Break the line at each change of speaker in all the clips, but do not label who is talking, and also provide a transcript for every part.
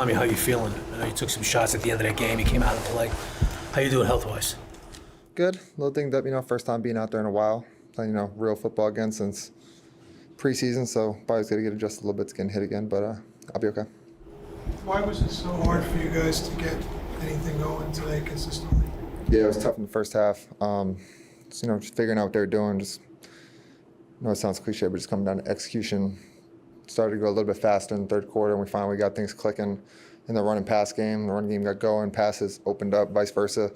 I mean, how you feeling? I know you took some shots at the end of that game. You came out to play. How you doing health-wise?
Good. A little dinged up, first time being out there in a while. Playing, real football again since preseason, so body's got to get adjusted a little bit to getting hit again, but I'll be okay.
Why was it so hard for you guys to get anything going today consistently?
Yeah, it was tough in the first half. Just figuring out what they were doing. Just, I know it sounds cliche, but just coming down to execution. Started to go a little bit faster in the third quarter, and we finally got things clicking in the run and pass game. The run game got going, passes opened up, vice versa.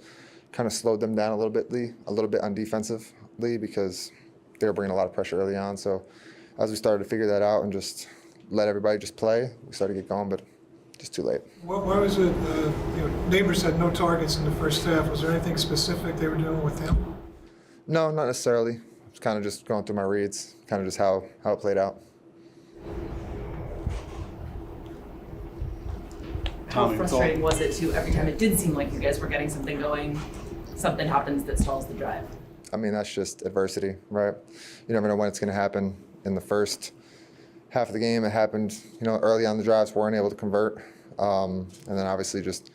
Kind of slowed them down a little bit on defensively because they were bringing a lot of pressure early on. So as we started to figure that out and just let everybody just play, we started to get going, but just too late.
Why was it, Neighbors had no targets in the first half. Was there anything specific they were doing with him?
No, not necessarily. It's kind of just going through my reads, kind of just how it played out.
How frustrating was it to every time it did seem like you guys were getting something going, something happens that stalls the drive?
I mean, that's just adversity, right? You never know when it's going to happen. In the first half of the game, it happened, early on the drives, weren't able to convert. And then obviously just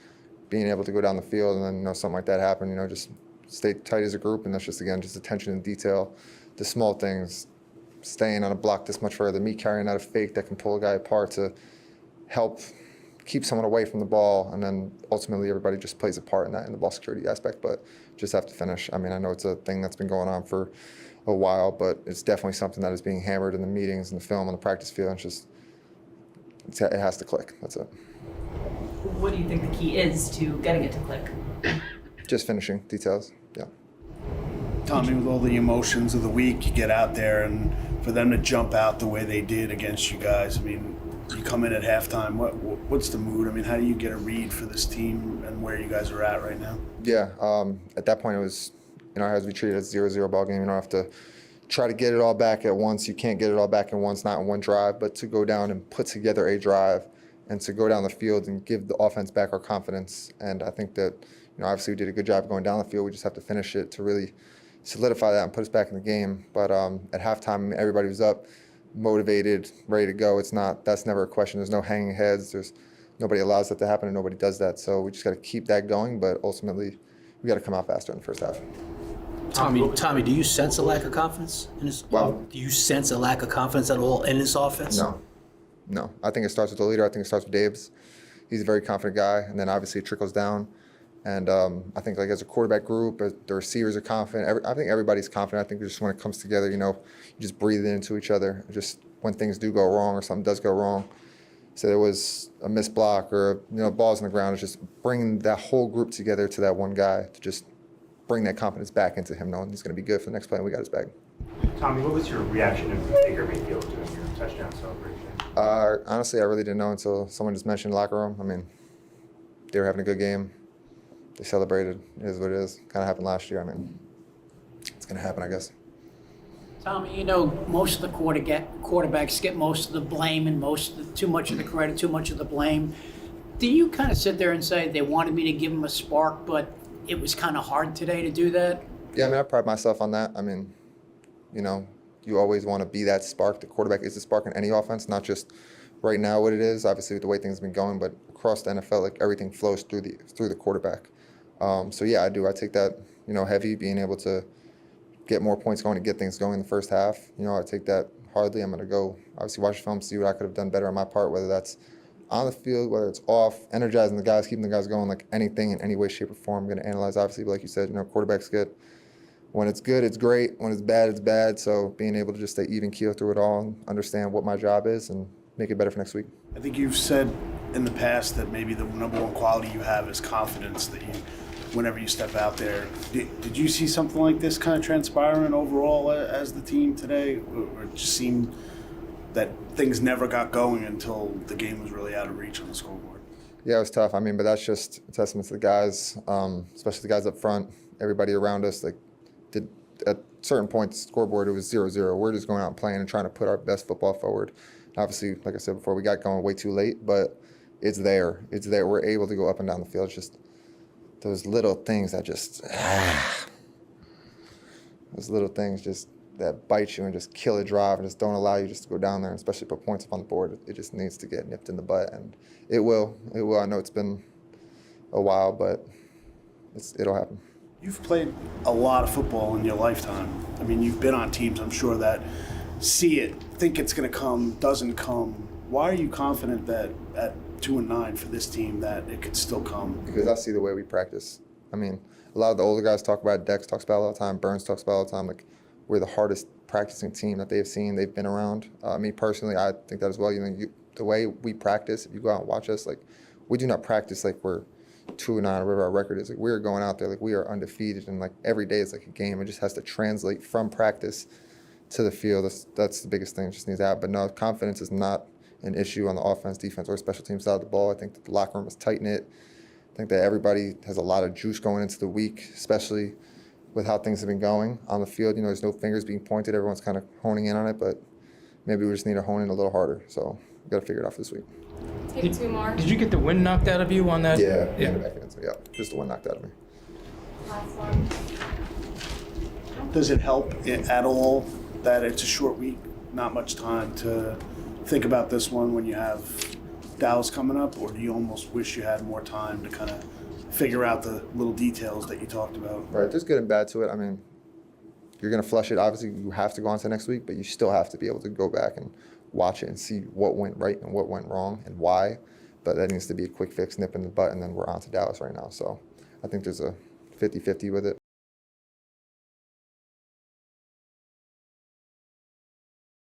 being able to go down the field and then, something like that happened, just stay tight as a group. And that's just, again, just attention to detail, the small things, staying on a block this much further, me carrying out a fake that can pull a guy apart to help keep someone away from the ball, and then ultimately everybody just plays a part in that in the ball security aspect, but just have to finish. I mean, I know it's a thing that's been going on for a while, but it's definitely something that is being hammered in the meetings, in the film, on the practice field. It has to click. That's it.
What do you think the key is to getting it to click?
Just finishing details, yeah.
Tommy, with all the emotions of the week, you get out there, and for them to jump out the way they did against you guys, I mean, you come in at halftime, what's the mood? I mean, how do you get a read for this team and where you guys are at right now?
Yeah, at that point it was, it has to be treated as a 0-0 ball game. You don't have to try to get it all back at once. You can't get it all back at once, not in one drive, but to go down and put together a drive and to go down the field and give the offense back our confidence. And I think that, obviously we did a good job going down the field. We just have to finish it to really solidify that and put us back in the game. But at halftime, everybody was up, motivated, ready to go. That's never a question. There's no hanging heads. Nobody allows that to happen and nobody does that. So we just got to keep that going, but ultimately we got to come out faster in the first half.
Tommy, do you sense a lack of confidence in this?
Well,
do you sense a lack of confidence at all in this offense?
No. I think it starts with the leader. I think it starts with Davis. He's a very confident guy, and then obviously it trickles down. And I think as a quarterback group, the receivers are confident. I think everybody's confident. I think just when it comes together, you just breathe it into each other. Just when things do go wrong or something does go wrong, say there was a missed block or balls on the ground, it's just bringing that whole group together to that one guy to just bring that confidence back into him, knowing he's going to be good for the next play and we got his back.
Tommy, what was your reaction to Baker Mayfield doing your touchdown celebration?
Honestly, I really didn't know until someone just mentioned the locker room. I mean, they were having a good game. They celebrated. It is what it is. Kind of happened last year. I mean, it's going to happen, I guess.
Tommy, most of the quarterbacks get most of the blame and too much of the credit, too much of the blame. Do you kind of sit there and say they wanted me to give them a spark, but it was kind of hard today to do that?
Yeah, I mean, I pride myself on that. I mean, you always want to be that spark. The quarterback is the spark in any offense, not just right now what it is, obviously with the way things have been going, but across the NFL, everything flows through the quarterback. So yeah, I do. I take that, heavy, being able to get more points going and get things going in the first half. I take that hardly. I'm going to go, obviously, watch the film, see what I could have done better on my part, whether that's on the field, whether it's off, energizing the guys, keeping the guys going, anything in any way, shape, or form. I'm going to analyze, obviously, but like you said, quarterbacks get, when it's good, it's great. When it's bad, it's bad. So being able to just stay even keel through it all and understand what my job is and make it better for next week.
I think you've said in the past that maybe the number one quality you have is confidence, that whenever you step out there. Did you see something like this kind of transpiring overall as the team today? Or it just seemed that things never got going until the game was really out of reach on the scoreboard?
Yeah, it was tough. I mean, but that's just a testament to the guys, especially the guys up front, everybody around us. At certain points, the scoreboard, it was 0-0. We're just going out and playing and trying to put our best football forward. Obviously, like I said before, we got going way too late, but it's there. It's there. We're able to go up and down the field. It's just those little things that those little things just that bite you and just kill a drive and just don't allow you just to go down there and especially put points up on the board. It just needs to get nipped in the butt, and it will. It will. I know it's been a while, but it'll happen.
You've played a lot of football in your lifetime. I mean, you've been on teams, I'm sure, that see it, think it's going to come, doesn't come. Why are you confident that at 2-9 for this team that it could still come?
Because I see the way we practice. I mean, a lot of the older guys talk about it. Dex talks about it all the time. Burns talks about it all the time. Like, we're the hardest practicing team that they've seen. They've been around. Me personally, I think that as well. The way we practice, if you go out and watch us, like, we do not practice like we're 2-9, whatever our record is. Like, we're going out there like we are undefeated, and like every day is like a game. It just has to translate from practice to the field. That's the biggest thing. It just needs to happen. But no, confidence is not an issue on the offense, defense, or special teams side of the ball. I think that the locker room is tight-knit. I think that everybody has a lot of juice going into the week, especially with how things have been going on the field. There's no fingers being pointed. Everyone's kind of honing in on it, but maybe we just need to hone in a little harder. So we've got to figure it out this week.
Take 2 more.
Did you get the wind knocked out of you on that?
Yeah. So yeah, just the one knocked out of me.
Last one.
Does it help at all that it's a short week, not much time to think about this one when you have Dallas coming up, or do you almost wish you had more time to kind of figure out the little details that you talked about?
Right, there's good and bad to it. I mean, you're going to flush it. Obviously, you have to go on to next week, but you still have to be able to go back and watch it and see what went right and what went wrong and why. But that needs to be a quick fix, nip in the butt, and then we're on to Dallas right now. So I think there's a 50-50 with it.